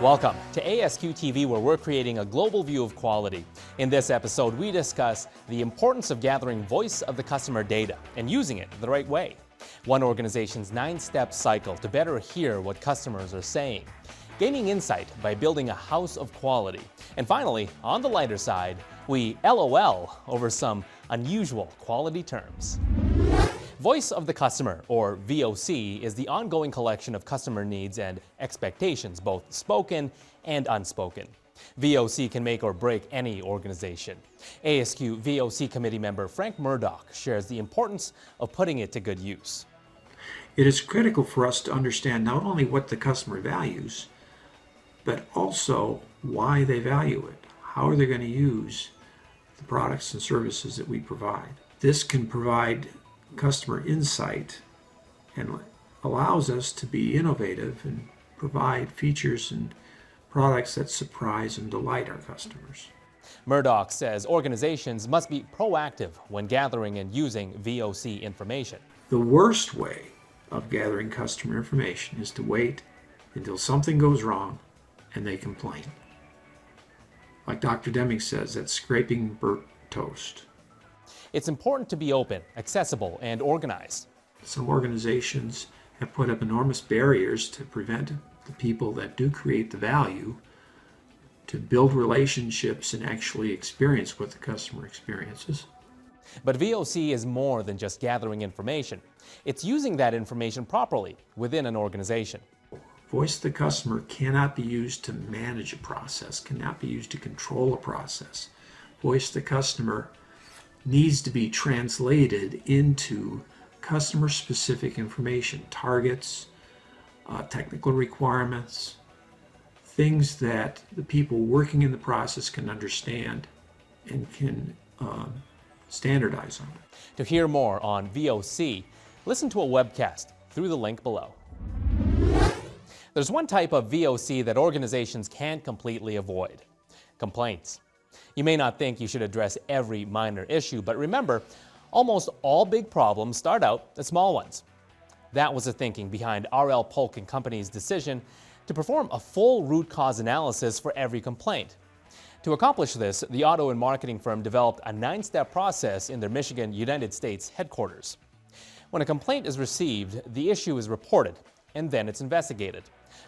Welcome to ASQ TV, where we're creating a global view of quality. In this episode, we discuss the importance of gathering voice of the customer data and using it the right way. One organization's 9-step cycle to better hear what customers are saying. Gaining insight by building a house of quality. And finally, on the lighter side, we LOL over some unusual quality terms. Voice of the customer, or VOC, is the ongoing collection of customer needs and expectations, both spoken and unspoken. VOC can make or break any organization. ASQ VOC committee member Frank Murdoch shares the importance of putting it to good use. It is critical for us to understand not only what the customer values, but also why they value it. How are they going to use the products and services that we provide? This can provide customer insight and allows us to be innovative and provide features and products that surprise and delight our customers. Murdoch says organizations must be proactive when gathering and using VOC information. The worst way of gathering customer information is to wait until something goes wrong and they complain. Like Dr. Deming says, that's scraping burnt toast. It's important to be open, accessible, and organized. Some organizations have put up enormous barriers to prevent the people that do create the value to build relationships and actually experience what the customer experiences. But VOC is more than just gathering information. It's using that information properly within an organization. Voice of the customer cannot be used to manage a process, cannot be used to control a process. Voice of the customer needs to be translated into customer-specific information, targets, technical requirements, things that the people working in the process can understand and can standardize on. To hear more on VOC, listen to a webcast through the link below. There's one type of VOC that organizations can't completely avoid: complaints. You may not think you should address every minor issue, but remember, almost all big problems start out as small ones. That was the thinking behind R.L. Polk & Company's decision to perform a full root cause analysis for every complaint. To accomplish this, the auto and marketing firm developed a 9-step process in their Michigan, United States headquarters. When a complaint is received, the issue is reported, and then it's investigated.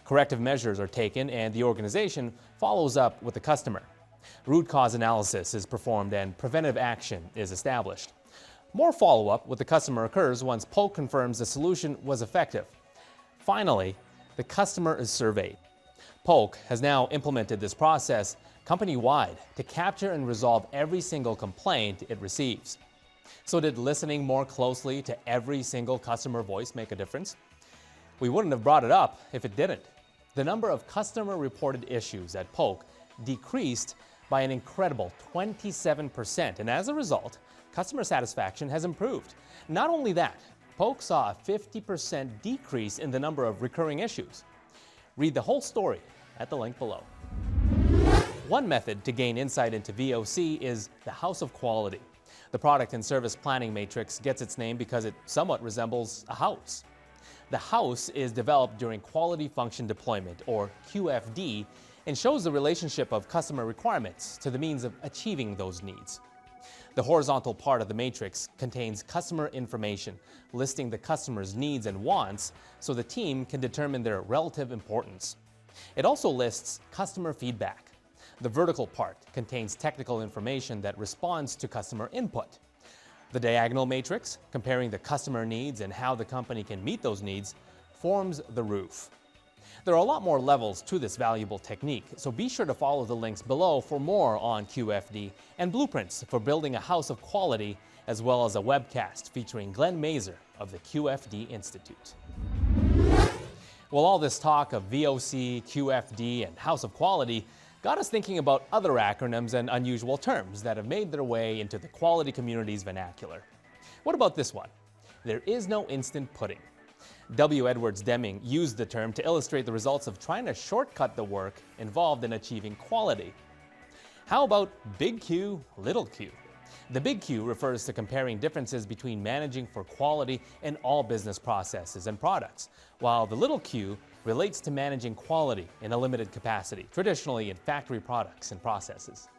Corrective measures are taken, and the organization follows up with the customer. Root cause analysis is performed and preventive action is established. More follow-up with the customer occurs once Polk confirms the solution was effective. Finally, the customer is surveyed. Polk has now implemented this process company-wide to capture and resolve every single complaint it receives. So did listening more closely to every single customer voice make a difference? We wouldn't have brought it up if it didn't. The number of customer-reported issues at Polk decreased by an incredible 27%, and as a result, customer satisfaction has improved. Not only that, Polk saw a 50% decrease in the number of recurring issues. Read the whole story at the link below. One method to gain insight into VOC is the House of Quality. The product and service planning matrix gets its name because it somewhat resembles a house. The house is developed during quality function deployment, or QFD, and shows the relationship of customer requirements to the means of achieving those needs. The horizontal part of the matrix contains customer information, listing the customer's needs and wants so the team can determine their relative importance. It also lists customer feedback. The vertical part contains technical information that responds to customer input. The diagonal matrix, comparing the customer needs and how the company can meet those needs, forms the roof. There are a lot more levels to this valuable technique, so be sure to follow the links below for more on QFD and blueprints for building a house of quality, as well as a webcast featuring Glenn Mazer of the QFD Institute. Well, all this talk of VOC, QFD, and House of Quality got us thinking about other acronyms and unusual terms that have made their way into the quality community's vernacular. What about this one? There is no instant pudding. W. Edwards Deming used the term to illustrate the results of trying to shortcut the work involved in achieving quality. How about big Q, little q? The big Q refers to comparing differences between managing for quality in all business processes and products, while the little q relates to managing quality in a limited capacity, traditionally in factory products and processes.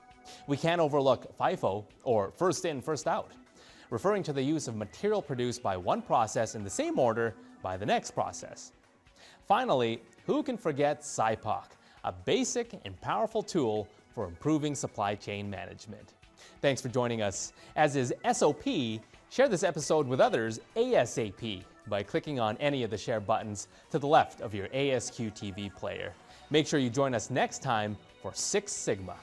We can't overlook FIFO, or first in, first out, referring to the use of material produced by one process in the same order by the next process. Finally, who can forget SIPOC, a basic and powerful tool for improving supply chain management. Thanks for joining us. As is SOP, share this episode with others ASAP by clicking on any of the share buttons to the left of your ASQ TV player. Make sure you join us next time for Six Sigma.